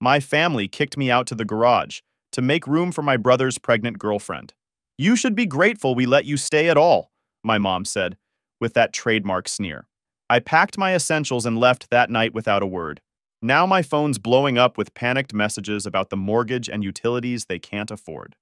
My family kicked me out to the garage to make room for my brother's pregnant girlfriend. You should be grateful we let you stay at all, my mom said, with that trademark sneer. I packed my essentials and left that night without a word. Now my phone's blowing up with panicked messages about the mortgage and utilities they can't afford.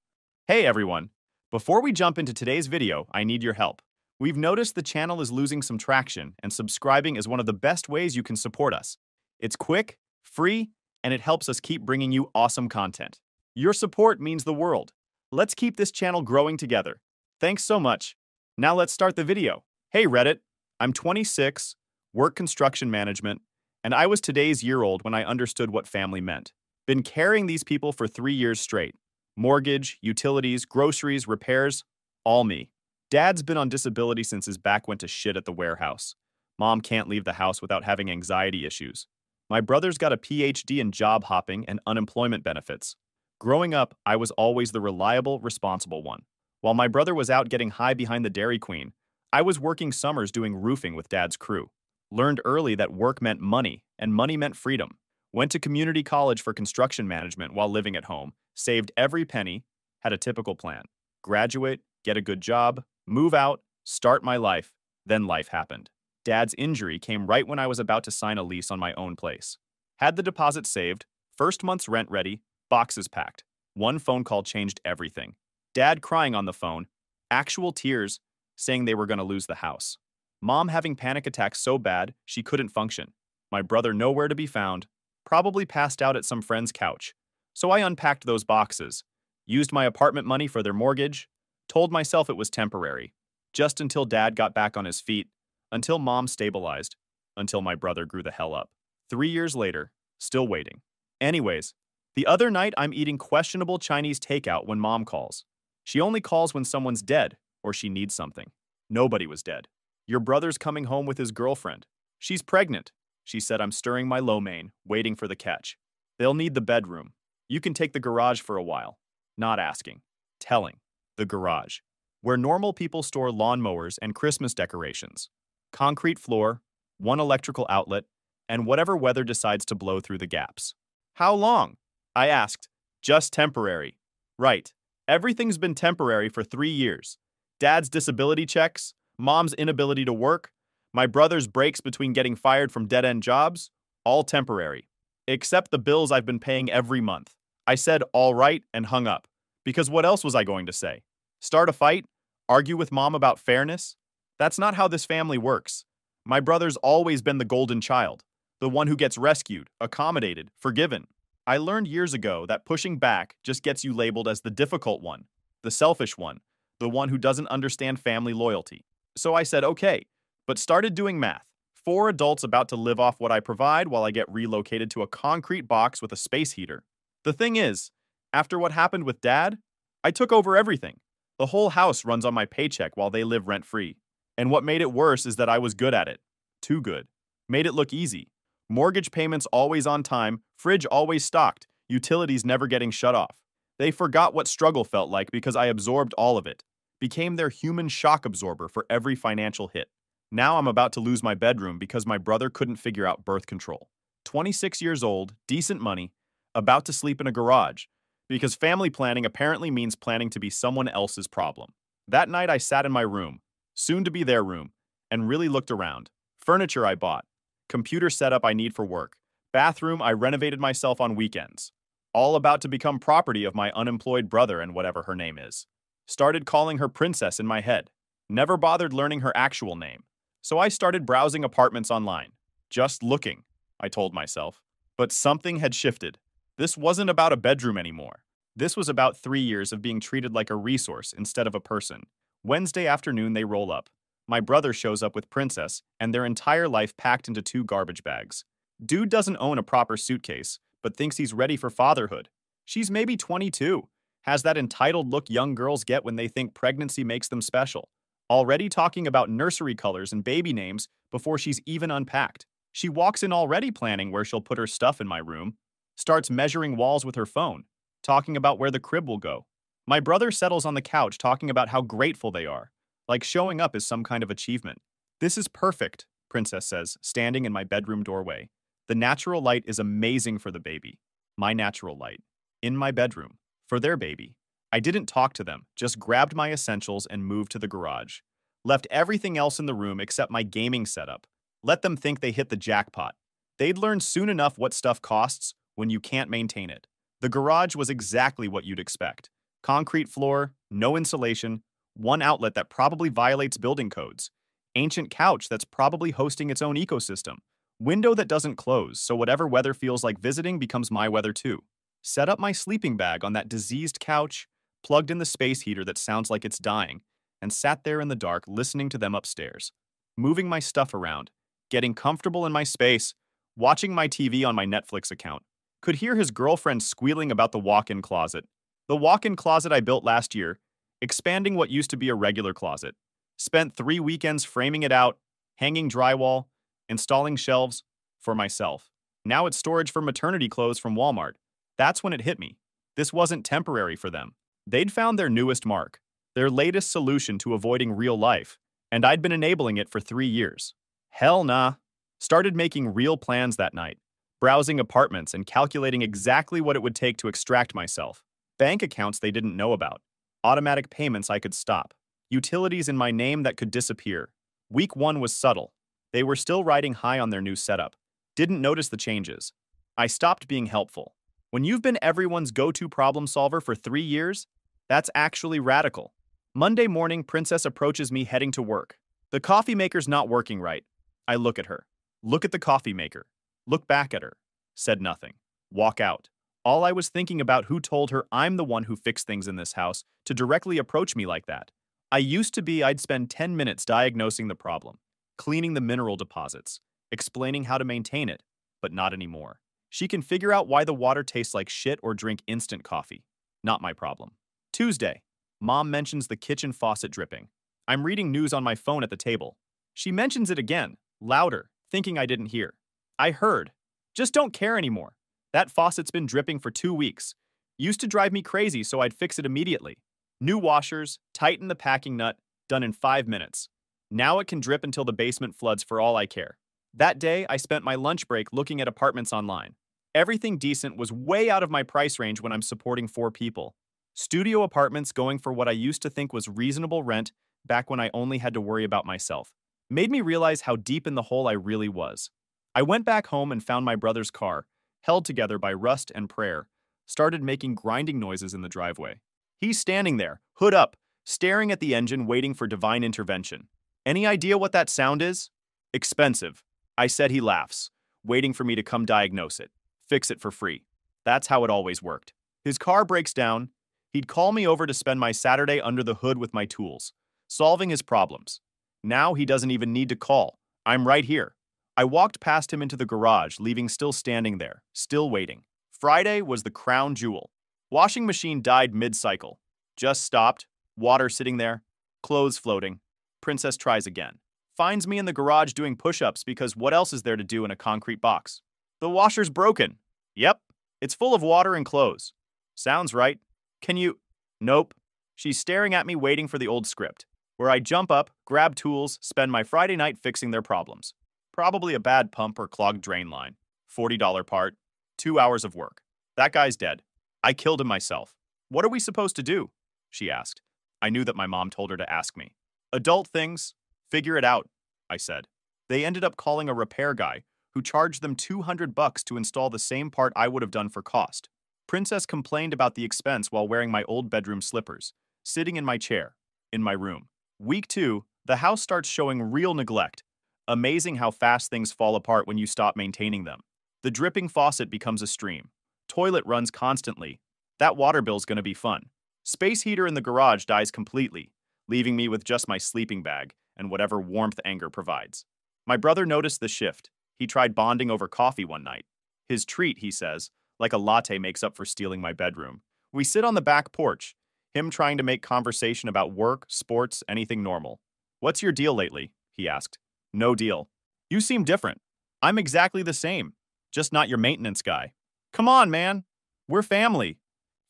Hey everyone! Before we jump into today's video, I need your help. We've noticed the channel is losing some traction, and subscribing is one of the best ways you can support us. It's quick, free, and it helps us keep bringing you awesome content. Your support means the world. Let's keep this channel growing together. Thanks so much. Now let's start the video. Hey Reddit, I'm 26, work construction management, and I was today's year old when I understood what family meant. Been carrying these people for 3 years straight. Mortgage, utilities, groceries, repairs, all me. Dad's been on disability since his back went to shit at the warehouse. Mom can't leave the house without having anxiety issues. My brother's got a PhD in job hopping and unemployment benefits. Growing up, I was always the reliable, responsible one. While my brother was out getting high behind the Dairy Queen, I was working summers doing roofing with Dad's crew. Learned early that work meant money, and money meant freedom. Went to community college for construction management while living at home, saved every penny, had a typical plan. Graduate, get a good job, move out, start my life, then life happened. Dad's injury came right when I was about to sign a lease on my own place. Had the deposit saved, first month's rent ready, boxes packed. One phone call changed everything. Dad crying on the phone, actual tears, saying they were going to lose the house. Mom having panic attacks so bad she couldn't function. My brother nowhere to be found, probably passed out at some friend's couch. So I unpacked those boxes, used my apartment money for their mortgage, told myself it was temporary, just until Dad got back on his feet, until Mom stabilized, until my brother grew the hell up. 3 years later, still waiting. Anyways, the other night I'm eating questionable Chinese takeout when Mom calls. She only calls when someone's dead or she needs something. Nobody was dead. Your brother's coming home with his girlfriend. She's pregnant. She said I'm stirring my lo mein, waiting for the catch. They'll need the bedroom. You can take the garage for a while. Not asking. Telling. The garage. Where normal people store lawnmowers and Christmas decorations. Concrete floor, one electrical outlet, and whatever weather decides to blow through the gaps. How long? I asked. Just temporary. Right. Everything's been temporary for 3 years. Dad's disability checks, Mom's inability to work, my brother's breaks between getting fired from dead-end jobs, all temporary. Except the bills I've been paying every month. I said all right and hung up. Because what else was I going to say? Start a fight? Argue with Mom about fairness? That's not how this family works. My brother's always been the golden child, the one who gets rescued, accommodated, forgiven. I learned years ago that pushing back just gets you labeled as the difficult one, the selfish one, the one who doesn't understand family loyalty. So I said okay, but started doing math. 4 adults about to live off what I provide while I get relocated to a concrete box with a space heater. The thing is, after what happened with Dad, I took over everything. The whole house runs on my paycheck while they live rent-free. And what made it worse is that I was good at it. Too good. Made it look easy. Mortgage payments always on time, fridge always stocked, utilities never getting shut off. They forgot what struggle felt like because I absorbed all of it. Became their human shock absorber for every financial hit. Now I'm about to lose my bedroom because my brother couldn't figure out birth control. 26 years old, decent money, about to sleep in a garage, because family planning apparently means planning to be someone else's problem. That night I sat in my room, soon to be their room, and really looked around. Furniture I bought, computer setup I need for work, bathroom I renovated myself on weekends. All about to become property of my unemployed brother and whatever her name is. Started calling her Princess in my head. Never bothered learning her actual name. So I started browsing apartments online. Just looking, I told myself. But something had shifted. This wasn't about a bedroom anymore. This was about 3 years of being treated like a resource instead of a person. Wednesday afternoon they roll up. My brother shows up with Princess and their entire life packed into 2 garbage bags. Dude doesn't own a proper suitcase, but thinks he's ready for fatherhood. She's maybe 22. Has that entitled look young girls get when they think pregnancy makes them special. Already talking about nursery colors and baby names before she's even unpacked. She walks in already planning where she'll put her stuff in my room. Starts measuring walls with her phone, talking about where the crib will go. My brother settles on the couch talking about how grateful they are, like showing up is some kind of achievement. This is perfect, Princess says, standing in my bedroom doorway. The natural light is amazing for the baby. my natural light, in my bedroom, for their baby. I didn't talk to them, just grabbed my essentials and moved to the garage. Left everything else in the room except my gaming setup. Let them think they hit the jackpot. They'd learn soon enough what stuff costs when you can't maintain it. The garage was exactly what you'd expect. Concrete floor, no insulation, one outlet that probably violates building codes, ancient couch that's probably hosting its own ecosystem, window that doesn't close, so whatever weather feels like visiting becomes my weather too. Set up my sleeping bag on that diseased couch, plugged in the space heater that sounds like it's dying, and sat there in the dark listening to them upstairs. Moving my stuff around, getting comfortable in my space, watching my TV on my Netflix account. Could hear his girlfriend squealing about the walk-in closet. The walk-in closet I built last year, expanding what used to be a regular closet. Spent 3 weekends framing it out, hanging drywall, installing shelves for myself. Now it's storage for maternity clothes from Walmart. That's when it hit me. This wasn't temporary for them. They'd found their newest mark, their latest solution to avoiding real life, and I'd been enabling it for 3 years. Hell nah. Started making real plans that night, browsing apartments and calculating exactly what it would take to extract myself. Bank accounts they didn't know about, automatic payments I could stop, utilities in my name that could disappear. Week 1 was subtle. They were still riding high on their new setup. Didn't notice the changes. I stopped being helpful. When you've been everyone's go-to problem solver for 3 years, that's actually radical. Monday morning, Princess approaches me heading to work. The coffee maker's not working right. I look at her. Look at the coffee maker. Look back at her. Said nothing. Walk out. All I was thinking about who told her I'm the one who fixed things in this house to directly approach me like that. I'd spend 10 minutes diagnosing the problem, cleaning the mineral deposits, explaining how to maintain it, but not anymore. She can figure out why the water tastes like shit or drink instant coffee. Not my problem. Tuesday. Mom mentions the kitchen faucet dripping. I'm reading news on my phone at the table. She mentions it again, louder, thinking I didn't hear. I heard. Just don't care anymore. That faucet's been dripping for 2 weeks. Used to drive me crazy, so I'd fix it immediately. New washers, tighten the packing nut, done in 5 minutes. Now it can drip until the basement floods for all I care. That day, I spent my lunch break looking at apartments online. Everything decent was way out of my price range when I'm supporting 4 people. Studio apartments going for what I used to think was reasonable rent back when I only had to worry about myself. Made me realize how deep in the hole I really was. I went back home and found my brother's car, held together by rust and prayer, started making grinding noises in the driveway. He's standing there, hood up, staring at the engine waiting for divine intervention. Any idea what that sound is? Expensive. I said. He laughs, waiting for me to come diagnose it. Fix it for free. That's how it always worked. His car breaks down. He'd call me over to spend my Saturday under the hood with my tools, solving his problems. Now he doesn't even need to call. I'm right here. I walked past him into the garage, leaving still standing there, still waiting. Friday was the crown jewel. Washing machine died mid-cycle. Just stopped, water sitting there, clothes floating. Princess tries again. Finds me in the garage doing push-ups because what else is there to do in a concrete box? The washer's broken. Yep, it's full of water and clothes. Sounds right. Can you? Nope. She's staring at me waiting for the old script, where I jump up, grab tools, spend my Friday night fixing their problems. Probably a bad pump or clogged drain line. $40 part. 2 hours of work. That guy's dead. I killed him myself. What are we supposed to do? She asked. I knew that my mom told her to ask me. Adult things. Figure it out, I said. They ended up calling a repair guy who charged them $200 to install the same part I would have done for cost. Princess complained about the expense while wearing my old bedroom slippers, sitting in my chair, in my room. Week 2, the house starts showing real neglect. Amazing how fast things fall apart when you stop maintaining them. The dripping faucet becomes a stream. Toilet runs constantly. That water bill's gonna be fun. Space heater in the garage dies completely, leaving me with just my sleeping bag and whatever warmth anger provides. My brother noticed the shift. He tried bonding over coffee one night. His treat, he says, like a latte makes up for stealing my bedroom. We sit on the back porch, him trying to make conversation about work, sports, anything normal. What's your deal lately? He asked. No deal. You seem different. I'm exactly the same, just not your maintenance guy. Come on, man. We're family.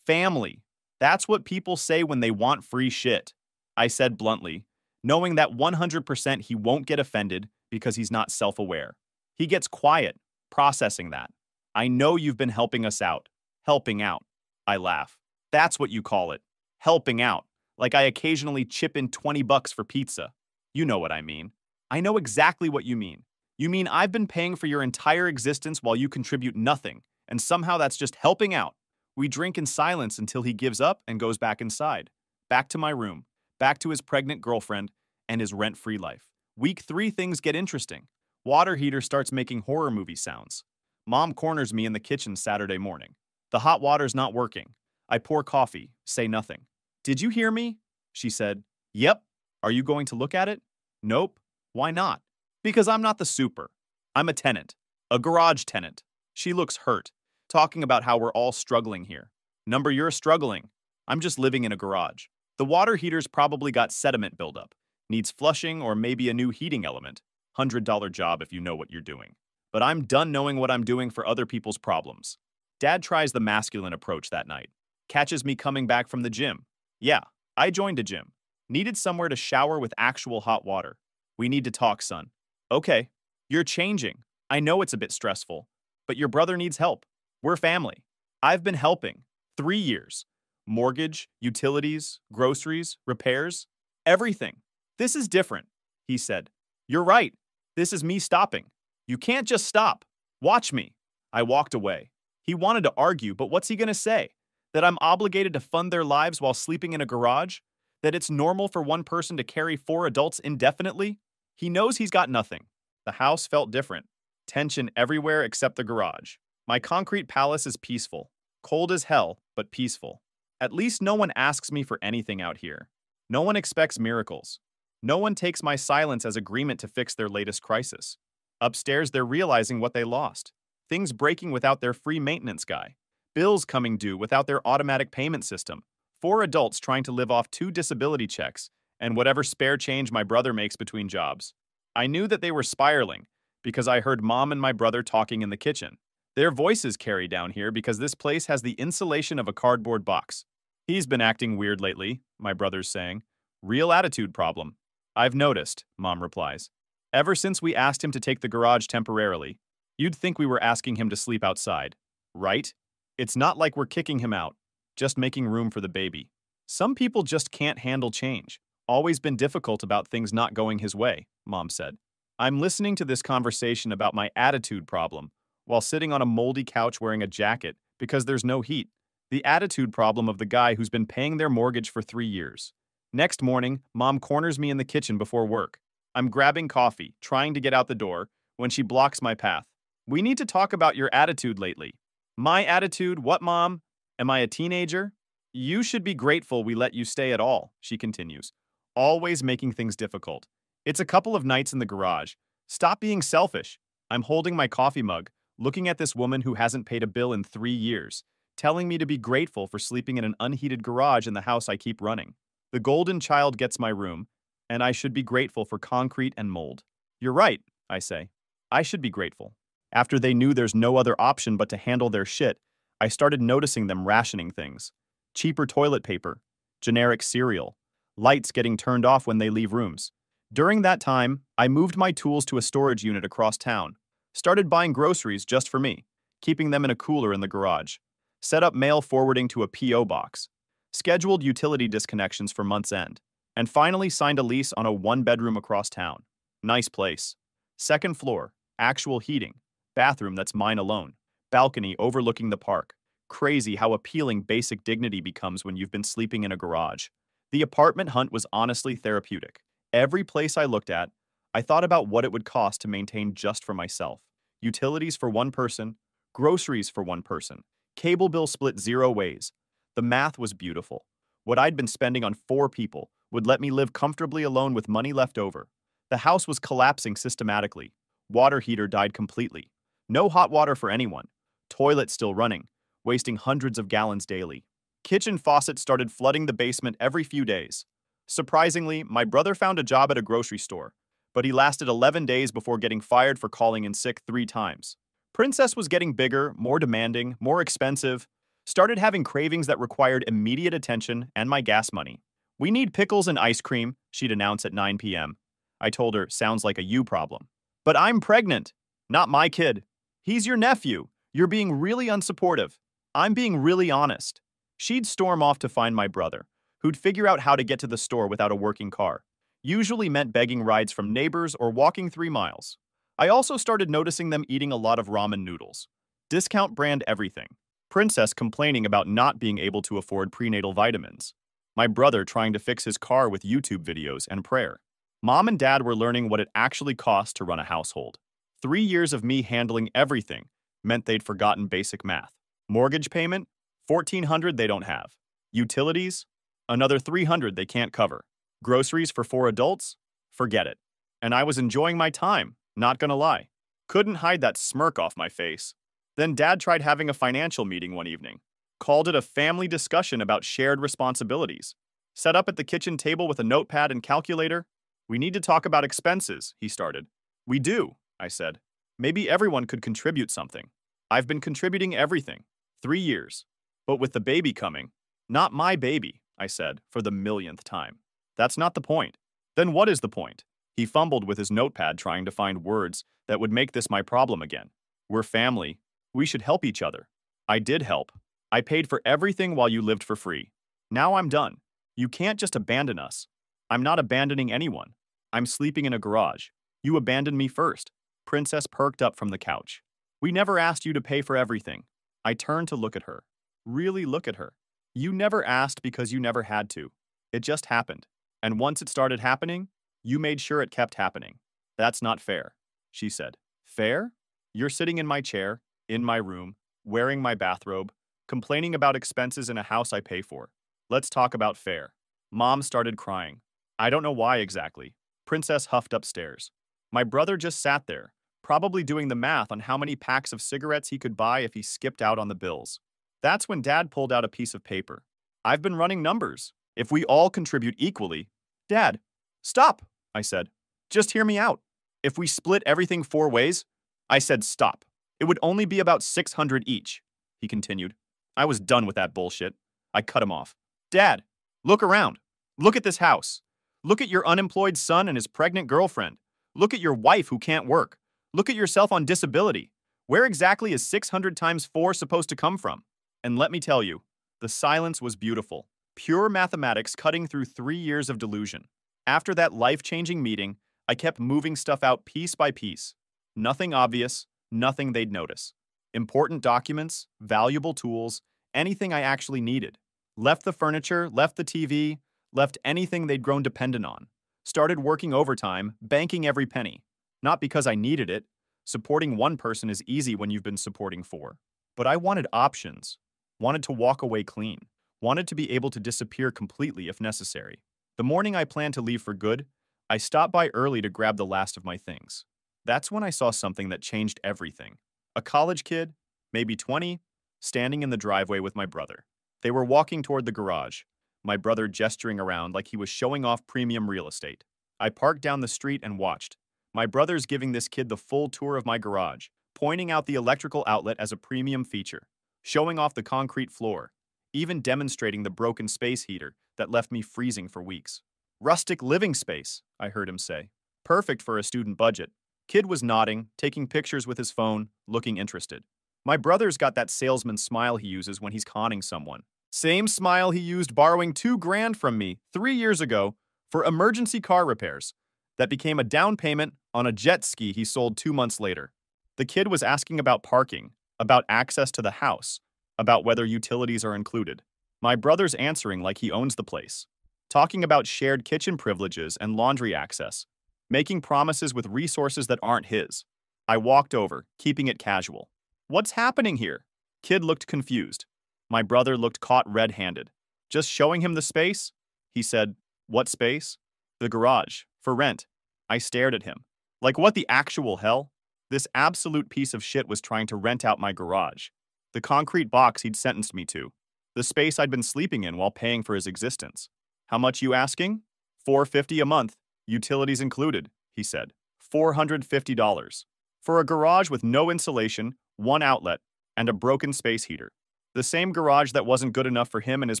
Family. That's what people say when they want free shit. I said bluntly, knowing that 100% he won't get offended because he's not self-aware. He gets quiet, processing that. I know you've been helping us out. Helping out. I laugh. That's what you call it. Helping out. Like I occasionally chip in 20 bucks for pizza. You know what I mean. I know exactly what you mean. You mean I've been paying for your entire existence while you contribute nothing, and somehow that's just helping out. We drink in silence until he gives up and goes back inside. Back to my room. Back to his pregnant girlfriend and his rent-free life. Week 3, things get interesting. Water heater starts making horror movie sounds. Mom corners me in the kitchen Saturday morning. The hot water's not working. I pour coffee, say nothing. Did you hear me? She said. Yep. Are you going to look at it? Nope. Why not? Because I'm not the super. I'm a tenant. A garage tenant. She looks hurt, talking about how we're all struggling here. Number, you're struggling. I'm just living in a garage. The water heater's probably got sediment buildup. Needs flushing or maybe a new heating element. $100 job if you know what you're doing. But I'm done knowing what I'm doing for other people's problems. Dad tries the masculine approach that night. Catches me coming back from the gym. Yeah, I joined a gym. Needed somewhere to shower with actual hot water. We need to talk, son. Okay, you're changing. I know it's a bit stressful, but your brother needs help. We're family. I've been helping. 3 years. Mortgage, utilities, groceries, repairs, everything. This is different, he said. You're right. This is me stopping. You can't just stop. Watch me. I walked away. He wanted to argue, but what's he going to say? That I'm obligated to fund their lives while sleeping in a garage? That it's normal for one person to carry 4 adults indefinitely? He knows he's got nothing. The house felt different. Tension everywhere except the garage. My concrete palace is peaceful. Cold as hell, but peaceful. At least no one asks me for anything out here. No one expects miracles. No one takes my silence as agreement to fix their latest crisis. Upstairs, they're realizing what they lost. Things breaking without their free maintenance guy. Bills coming due without their automatic payment system. 4 adults trying to live off 2 disability checks and whatever spare change my brother makes between jobs. I knew that they were spiraling because I heard Mom and my brother talking in the kitchen. Their voices carry down here because this place has the insulation of a cardboard box. He's been acting weird lately, my brother's saying. Real attitude problem. I've noticed, Mom replies. Ever since we asked him to take the garage temporarily, you'd think we were asking him to sleep outside, right? It's not like we're kicking him out, just making room for the baby. Some people just can't handle change. Always been difficult about things not going his way, Mom said. I'm listening to this conversation about my attitude problem while sitting on a moldy couch wearing a jacket because there's no heat. The attitude problem of the guy who's been paying their mortgage for 3 years. Next morning, Mom corners me in the kitchen before work. I'm grabbing coffee, trying to get out the door, when she blocks my path. We need to talk about your attitude lately. My attitude? What, Mom? Am I a teenager? You should be grateful we let you stay at all, she continues, always making things difficult. It's a couple of nights in the garage. Stop being selfish. I'm holding my coffee mug, looking at this woman who hasn't paid a bill in 3 years, telling me to be grateful for sleeping in an unheated garage in the house I keep running. The golden child gets my room, and I should be grateful for concrete and mold. You're right, I say. I should be grateful. After they knew there's no other option but to handle their shit, I started noticing them rationing things. Cheaper toilet paper, generic cereal, lights getting turned off when they leave rooms. During that time, I moved my tools to a storage unit across town, started buying groceries just for me, keeping them in a cooler in the garage, set up mail forwarding to a P.O. box, scheduled utility disconnections for month's end, and finally signed a lease on a 1-bedroom across town. Nice place. 2nd floor, actual heating, bathroom that's mine alone, balcony overlooking the park. Crazy how appealing basic dignity becomes when you've been sleeping in a garage. The apartment hunt was honestly therapeutic. Every place I looked at, I thought about what it would cost to maintain just for myself. Utilities for 1 person, groceries for 1 person, cable bill split 0 ways. The math was beautiful. What I'd been spending on 4 people would let me live comfortably alone with money left over. The house was collapsing systematically. Water heater died completely. No hot water for anyone. Toilet still running, wasting hundreds of gallons daily. Kitchen faucet started flooding the basement every few days. Surprisingly, my brother found a job at a grocery store, but he lasted 11 days before getting fired for calling in sick 3 times. Princess was getting bigger, more demanding, more expensive, started having cravings that required immediate attention and my gas money. We need pickles and ice cream, she'd announce at 9 p.m. I told her, sounds like a you problem. But I'm pregnant. Not my kid. He's your nephew. You're being really unsupportive. I'm being really honest. She'd storm off to find my brother, who'd figure out how to get to the store without a working car. Usually meant begging rides from neighbors or walking 3 miles. I also started noticing them eating a lot of ramen noodles. Discount brand everything. Princess complaining about not being able to afford prenatal vitamins. My brother trying to fix his car with YouTube videos and prayer. Mom and dad were learning what it actually costs to run a household. 3 years of me handling everything meant they'd forgotten basic math. Mortgage payment? $1,400 they don't have. Utilities? Another $300 they can't cover. Groceries for 4 adults? Forget it. And I was enjoying my time, not gonna lie. Couldn't hide that smirk off my face. Then Dad tried having a financial meeting one evening. Called it a family discussion about shared responsibilities. Set up at the kitchen table with a notepad and calculator. We need to talk about expenses, he started. We do, I said. Maybe everyone could contribute something. I've been contributing everything. 3 years. But with the baby coming, not my baby, I said, for the millionth time. That's not the point. Then what is the point? He fumbled with his notepad trying to find words that would make this my problem again. We're family. We should help each other. I did help. I paid for everything while you lived for free. Now I'm done. You can't just abandon us. I'm not abandoning anyone. I'm sleeping in a garage. You abandoned me first. Princess perked up from the couch. We never asked you to pay for everything. I turned to look at her. Really look at her. You never asked because you never had to. It just happened. And once it started happening, you made sure it kept happening. That's not fair, she said. Fair? You're sitting in my chair, in my room, wearing my bathrobe, complaining about expenses in a house I pay for. Let's talk about fair. Mom started crying. I don't know why exactly. Princess huffed upstairs. My brother just sat there, probably doing the math on how many packs of cigarettes he could buy if he skipped out on the bills. That's when Dad pulled out a piece of paper. I've been running numbers. If we all contribute equally… Dad, stop, I said. Just hear me out. If we split everything 4 ways… I said stop. It would only be about 600 each, he continued. I was done with that bullshit. I cut him off. Dad, look around. Look at this house. Look at your unemployed son and his pregnant girlfriend. Look at your wife who can't work. Look at yourself on disability. Where exactly is 600 times 4 supposed to come from? And let me tell you, the silence was beautiful. Pure mathematics cutting through 3 years of delusion. After that life-changing meeting, I kept moving stuff out piece by piece. Nothing obvious, nothing they'd notice. Important documents, valuable tools, anything I actually needed. Left the furniture, left the TV, left anything they'd grown dependent on. Started working overtime, banking every penny. Not because I needed it. Supporting one person is easy when you've been supporting 4. But I wanted options. Wanted to walk away clean. Wanted to be able to disappear completely if necessary. The morning I planned to leave for good, I stopped by early to grab the last of my things. That's when I saw something that changed everything. A college kid, maybe 20, standing in the driveway with my brother. They were walking toward the garage, my brother gesturing around like he was showing off premium real estate. I parked down the street and watched. My brother's giving this kid the full tour of my garage, pointing out the electrical outlet as a premium feature, showing off the concrete floor, even demonstrating the broken space heater that left me freezing for weeks. Rustic living space, I heard him say. Perfect for a student budget. Kid was nodding, taking pictures with his phone, looking interested. My brother's got that salesman smile he uses when he's conning someone. Same smile he used borrowing $2,000 from me 3 years ago for emergency car repairs that became a down payment on a jet ski he sold 2 months later. The kid was asking about parking, about access to the house, about whether utilities are included. My brother's answering like he owns the place, talking about shared kitchen privileges and laundry access, making promises with resources that aren't his. I walked over, keeping it casual. What's happening here? Kid looked confused. My brother looked caught red-handed. Just showing him the space? He said, what space? The garage, for rent. I stared at him. Like what the actual hell? This absolute piece of shit was trying to rent out my garage. The concrete box he'd sentenced me to. The space I'd been sleeping in while paying for his existence. How much you asking? $450 a month, utilities included, he said. $450. For a garage with no insulation, 1 outlet, and a broken space heater. The same garage that wasn't good enough for him and his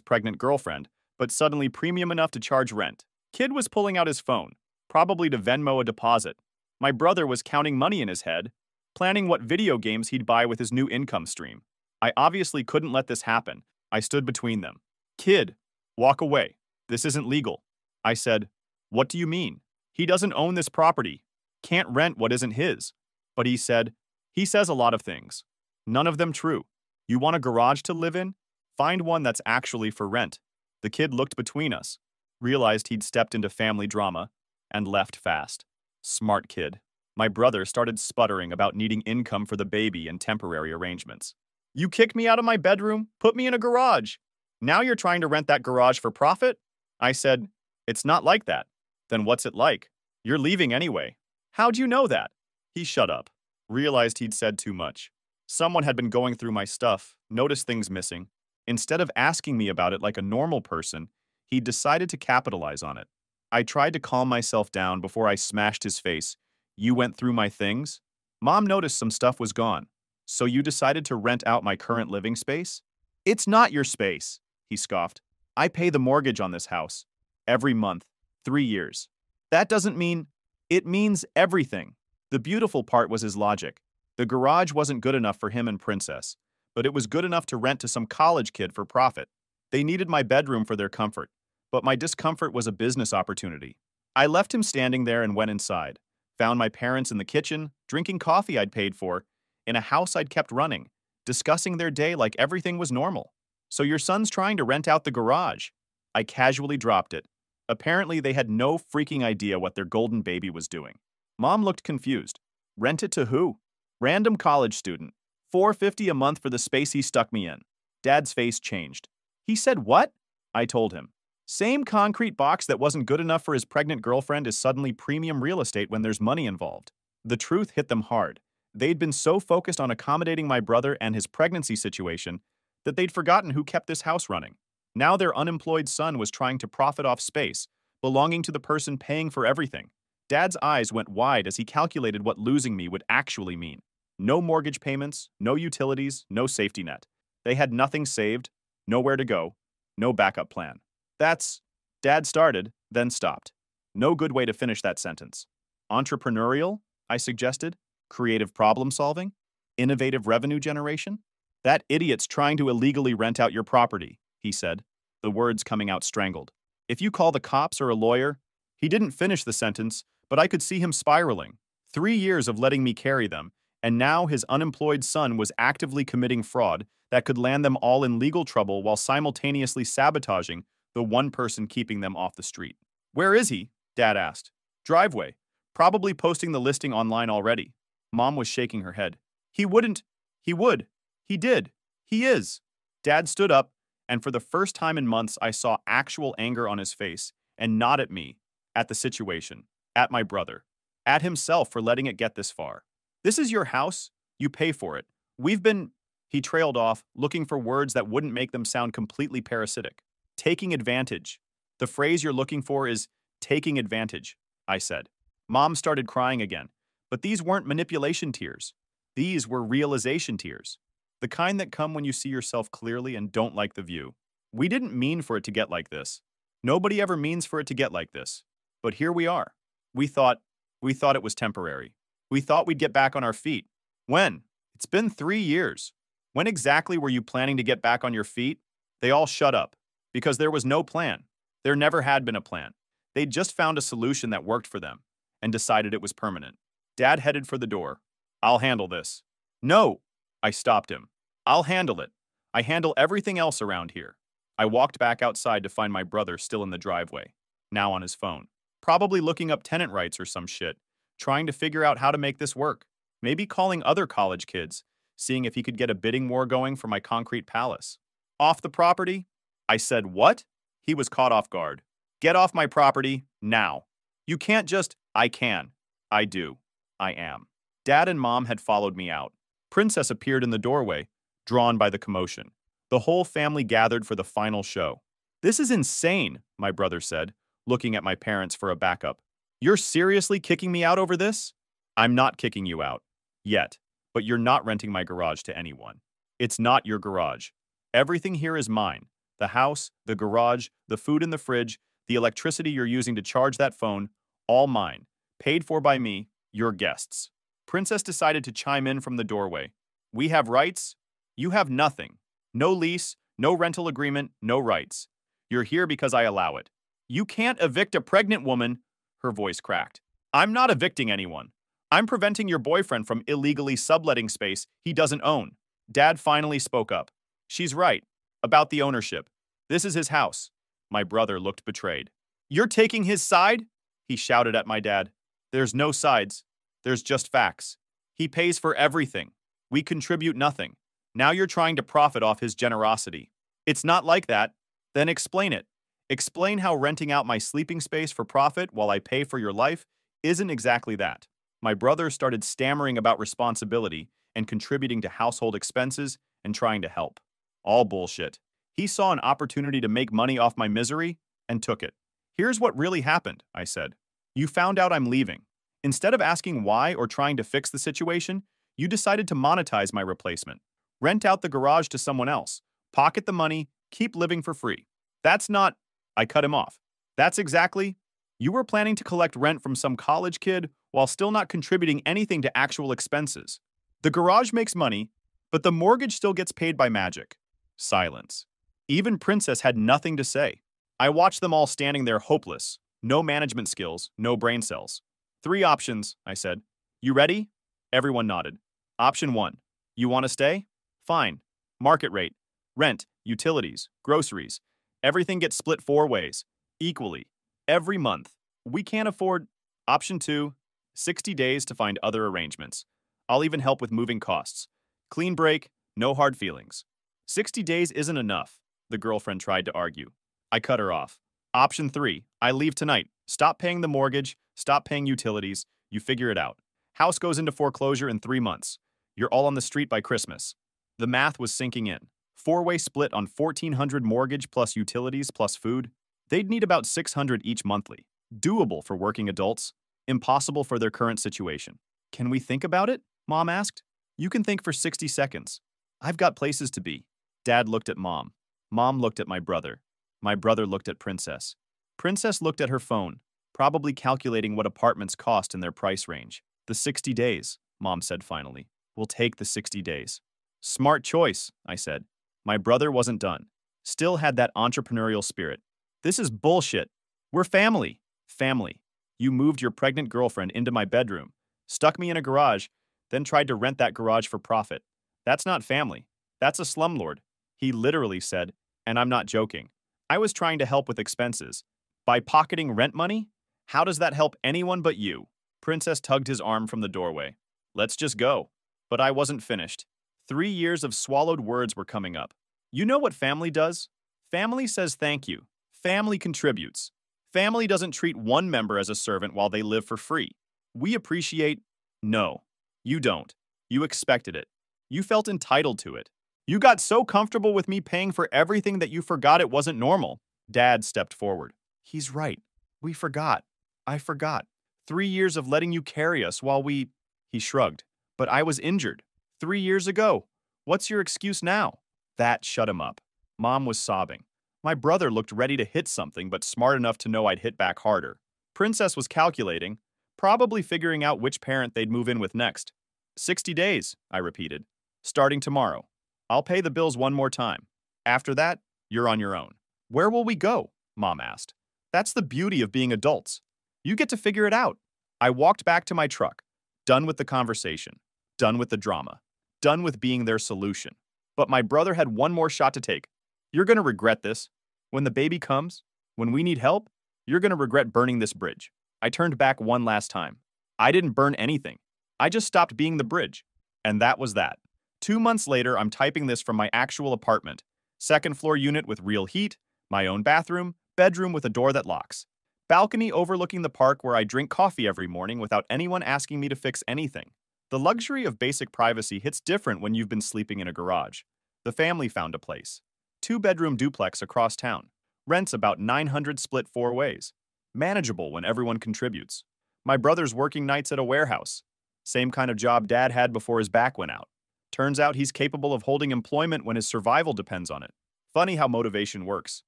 pregnant girlfriend, but suddenly premium enough to charge rent. Kid was pulling out his phone, probably to Venmo a deposit. My brother was counting money in his head, planning what video games he'd buy with his new income stream. I obviously couldn't let this happen. I stood between them. Kid, walk away. This isn't legal. I said, what do you mean? He doesn't own this property. Can't rent what isn't his. But he says a lot of things. None of them true. You want a garage to live in? Find one that's actually for rent. The kid looked between us, realized he'd stepped into family drama, and left fast. Smart kid. My brother started sputtering about needing income for the baby and temporary arrangements. You kicked me out of my bedroom, put me in a garage. Now you're trying to rent that garage for profit? I said, it's not like that. Then what's it like? You're leaving anyway. How'd you know that? He shut up, realized he'd said too much. Someone had been going through my stuff, noticed things missing. Instead of asking me about it like a normal person, he decided to capitalize on it. I tried to calm myself down before I smashed his face. You went through my things? Mom noticed some stuff was gone. So you decided to rent out my current living space? It's not your space, he scoffed. I pay the mortgage on this house. Every month. 3 years. That doesn't mean... It means everything. The beautiful part was his logic. The garage wasn't good enough for him and Princess, but it was good enough to rent to some college kid for profit. They needed my bedroom for their comfort, but my discomfort was a business opportunity. I left him standing there and went inside. Found my parents in the kitchen, drinking coffee I'd paid for, in a house I'd kept running, discussing their day like everything was normal. So your son's trying to rent out the garage. I casually dropped it. Apparently, they had no freaking idea what their golden baby was doing. Mom looked confused. Rent it to who? Random college student. $450 a month for the space he stuck me in. Dad's face changed. He said what? I told him. Same concrete box that wasn't good enough for his pregnant girlfriend is suddenly premium real estate when there's money involved. The truth hit them hard. They'd been so focused on accommodating my brother and his pregnancy situation that they'd forgotten who kept this house running. Now their unemployed son was trying to profit off space, belonging to the person paying for everything. Dad's eyes went wide as he calculated what losing me would actually mean. No mortgage payments, no utilities, no safety net. They had nothing saved, nowhere to go, no backup plan. That's... Dad started, then stopped. No good way to finish that sentence. Entrepreneurial, I suggested. Creative problem solving? Innovative revenue generation? That idiot's trying to illegally rent out your property, he said, the words coming out strangled. If you call the cops or a lawyer... He didn't finish the sentence, but I could see him spiraling. 3 years of letting me carry them, and now his unemployed son was actively committing fraud that could land them all in legal trouble while simultaneously sabotaging the one person keeping them off the street. Where is he? Dad asked. Driveway. Probably posting the listing online already. Mom was shaking her head. He wouldn't. He would. He did. He is. Dad stood up, and for the first time in months I saw actual anger on his face, and not at me, at the situation, at my brother, at himself for letting it get this far. This is your house. You pay for it. We've been... He trailed off, looking for words that wouldn't make them sound completely parasitic. Taking advantage. The phrase you're looking for is taking advantage, I said. Mom started crying again, but these weren't manipulation tears. These were realization tears. The kind that come when you see yourself clearly and don't like the view. We didn't mean for it to get like this. Nobody ever means for it to get like this. But here we are. We thought it was temporary. We thought we'd get back on our feet. When? It's been 3 years. When exactly were you planning to get back on your feet? They all shut up. Because there was no plan. There never had been a plan. They'd just found a solution that worked for them and decided it was permanent. Dad headed for the door. I'll handle this. No, I stopped him. I'll handle it. I handle everything else around here. I walked back outside to find my brother still in the driveway, now on his phone. Probably looking up tenant rights or some shit, trying to figure out how to make this work. Maybe calling other college kids, seeing if he could get a bidding war going for my concrete palace. Off the property? I said, what? He was caught off guard. Get off my property, now. You can't just... I can. I do. I am. Dad and Mom had followed me out. Princess appeared in the doorway, drawn by the commotion. The whole family gathered for the final show. This is insane, my brother said, looking at my parents for a backup. You're seriously kicking me out over this? I'm not kicking you out. Yet. But you're not renting my garage to anyone. It's not your garage. Everything here is mine. The house, the garage, the food in the fridge, the electricity you're using to charge that phone, all mine. Paid for by me, your guests. Princess decided to chime in from the doorway. We have rights? You have nothing. No lease, no rental agreement, no rights. You're here because I allow it. You can't evict a pregnant woman, her voice cracked. I'm not evicting anyone. I'm preventing your boyfriend from illegally subletting space he doesn't own. Dad finally spoke up. She's right. About the ownership. This is his house. My brother looked betrayed. You're taking his side? He shouted at my dad. There's no sides. There's just facts. He pays for everything. We contribute nothing. Now you're trying to profit off his generosity. It's not like that. Then explain it. Explain how renting out my sleeping space for profit while I pay for your life isn't exactly that. My brother started stammering about responsibility and contributing to household expenses and trying to help. All bullshit. He saw an opportunity to make money off my misery and took it. Here's what really happened, I said. You found out I'm leaving. Instead of asking why or trying to fix the situation, you decided to monetize my replacement. Rent out the garage to someone else. Pocket the money, keep living for free. That's not... I cut him off. That's exactly... You were planning to collect rent from some college kid while still not contributing anything to actual expenses. The garage makes money, but the mortgage still gets paid by magic. Silence. Even Princess had nothing to say. I watched them all standing there hopeless. No management skills, no brain cells. 3 options, I said. You ready? Everyone nodded. Option 1. You want to stay? Fine. Market rate. Rent, utilities, groceries. Everything gets split 4 ways. Equally. Every month. We can't afford... Option 2. 60 days to find other arrangements. I'll even help with moving costs. Clean break, no hard feelings. 60 days isn't enough, the girlfriend tried to argue. I cut her off. Option 3. I leave tonight. Stop paying the mortgage, stop paying utilities. You figure it out. House goes into foreclosure in 3 months. You're all on the street by Christmas. The math was sinking in. 4-way split on $1,400 mortgage plus utilities plus food. They'd need about $600 each monthly. Doable for working adults. Impossible for their current situation. Can we think about it? Mom asked. You can think for 60 seconds. I've got places to be. Dad looked at Mom. Mom looked at my brother. My brother looked at Princess. Princess looked at her phone, probably calculating what apartments cost in their price range. The 60 days, Mom said finally. We'll take the 60 days. Smart choice, I said. My brother wasn't done. Still had that entrepreneurial spirit. This is bullshit. We're family. Family. You moved your pregnant girlfriend into my bedroom, stuck me in a garage, then tried to rent that garage for profit. That's not family. That's a slumlord. He literally said, and I'm not joking. I was trying to help with expenses. By pocketing rent money? How does that help anyone but you? Princess tugged his arm from the doorway. Let's just go. But I wasn't finished. 3 years of swallowed words were coming up. You know what family does? Family says thank you. Family contributes. Family doesn't treat one member as a servant while they live for free. We appreciate... No, you don't. You expected it. You felt entitled to it. You got so comfortable with me paying for everything that you forgot it wasn't normal. Dad stepped forward. He's right. We forgot. I forgot. 3 years of letting you carry us while we... He shrugged. But I was injured. 3 years ago. What's your excuse now? That shut him up. Mom was sobbing. My brother looked ready to hit something, but smart enough to know I'd hit back harder. Princess was calculating, probably figuring out which parent they'd move in with next. 60 days, I repeated. Starting tomorrow. I'll pay the bills one more time. After that, you're on your own. Where will we go? Mom asked. That's the beauty of being adults. You get to figure it out. I walked back to my truck, done with the conversation, done with the drama, done with being their solution. But my brother had one more shot to take. You're going to regret this. When the baby comes, when we need help, you're going to regret burning this bridge. I turned back one last time. I didn't burn anything. I just stopped being the bridge. And that was that. 2 months later, I'm typing this from my actual apartment. 2nd floor unit with real heat, my own bathroom, bedroom with a door that locks. Balcony overlooking the park where I drink coffee every morning without anyone asking me to fix anything. The luxury of basic privacy hits different when you've been sleeping in a garage. The family found a place. 2-bedroom duplex across town. Rents about $900 split 4 ways. Manageable when everyone contributes. My brother's working nights at a warehouse. Same kind of job Dad had before his back went out. Turns out he's capable of holding employment when his survival depends on it. Funny how motivation works.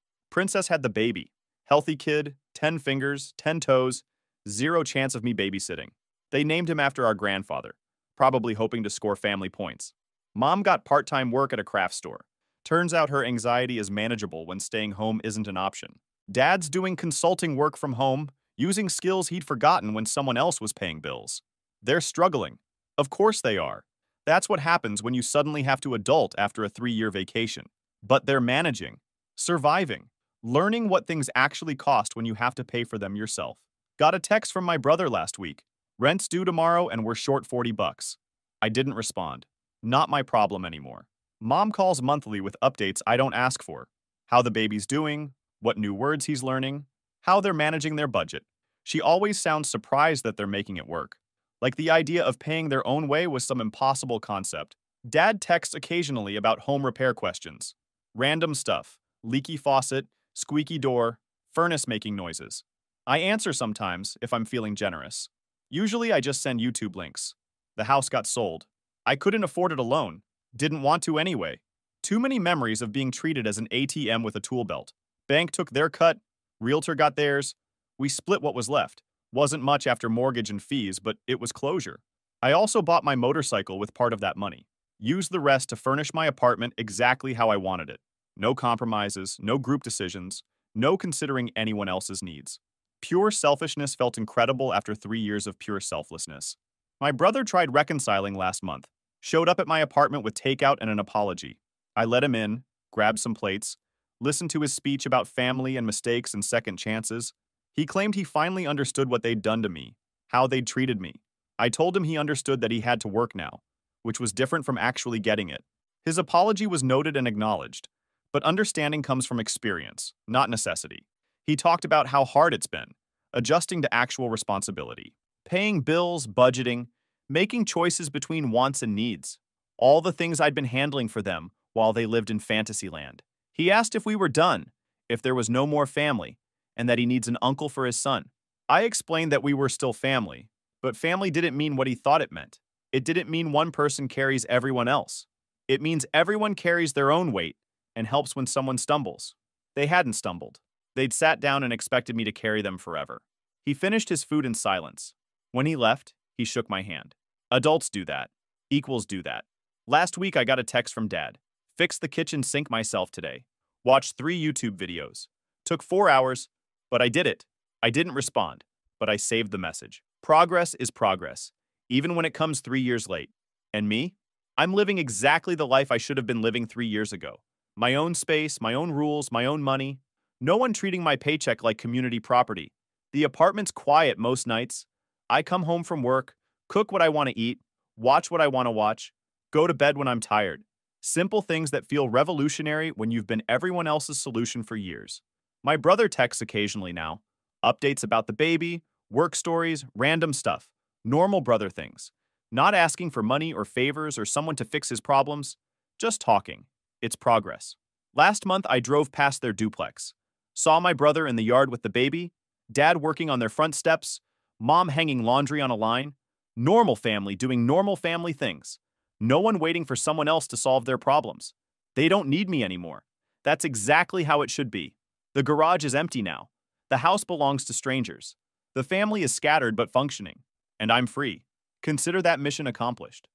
Princess had the baby. Healthy kid, 10 fingers, 10 toes, 0 chance of me babysitting. They named him after our grandfather, probably hoping to score family points. Mom got part-time work at a craft store. Turns out her anxiety is manageable when staying home isn't an option. Dad's doing consulting work from home, using skills he'd forgotten when someone else was paying bills. They're struggling. Of course they are. That's what happens when you suddenly have to adult after a 3-year vacation. But they're managing, surviving, learning what things actually cost when you have to pay for them yourself. Got a text from my brother last week. Rent's due tomorrow and we're short 40 bucks. I didn't respond. Not my problem anymore. Mom calls monthly with updates I don't ask for. How the baby's doing, what new words he's learning, how they're managing their budget. She always sounds surprised that they're making it work. Like the idea of paying their own way was some impossible concept. Dad texts occasionally about home repair questions. Random stuff. Leaky faucet, squeaky door, furnace making noises. I answer sometimes if I'm feeling generous. Usually I just send YouTube links. The house got sold. I couldn't afford it alone. Didn't want to anyway. Too many memories of being treated as an ATM with a tool belt. Bank took their cut, realtor got theirs. We split what was left. Wasn't much after mortgage and fees, but it was closure. I also bought my motorcycle with part of that money. Used the rest to furnish my apartment exactly how I wanted it. No compromises, no group decisions, no considering anyone else's needs. Pure selfishness felt incredible after 3 years of pure selflessness. My brother tried reconciling last month. Showed up at my apartment with takeout and an apology. I let him in, grabbed some plates, listened to his speech about family and mistakes and second chances. He claimed he finally understood what they'd done to me, how they'd treated me. I told him he understood that he had to work now, which was different from actually getting it. His apology was noted and acknowledged, but understanding comes from experience, not necessity. He talked about how hard it's been, adjusting to actual responsibility, paying bills, budgeting, making choices between wants and needs. All the things I'd been handling for them while they lived in Fantasyland. He asked if we were done, if there was no more family, and that he needs an uncle for his son. I explained that we were still family, but family didn't mean what he thought it meant. It didn't mean one person carries everyone else. It means everyone carries their own weight and helps when someone stumbles. They hadn't stumbled. They'd sat down and expected me to carry them forever. He finished his food in silence. When he left, he shook my hand. Adults do that. Equals do that. Last week I got a text from Dad. Fixed the kitchen sink myself today. Watched 3 YouTube videos. Took 4 hours, but I did it. I didn't respond, but I saved the message. Progress is progress, even when it comes 3 years late. And me? I'm living exactly the life I should have been living 3 years ago. My own space, my own rules, my own money. No one treating my paycheck like community property. The apartment's quiet most nights. I come home from work, cook what I want to eat, watch what I want to watch, go to bed when I'm tired. Simple things that feel revolutionary when you've been everyone else's solution for years. My brother texts occasionally now. Updates about the baby, work stories, random stuff. Normal brother things. Not asking for money or favors or someone to fix his problems. Just talking. It's progress. Last month I drove past their duplex. Saw my brother in the yard with the baby, Dad working on their front steps, Mom hanging laundry on a line. Normal family doing normal family things. No one waiting for someone else to solve their problems. They don't need me anymore. That's exactly how it should be. The garage is empty now. The house belongs to strangers. The family is scattered but functioning. And I'm free. Consider that mission accomplished.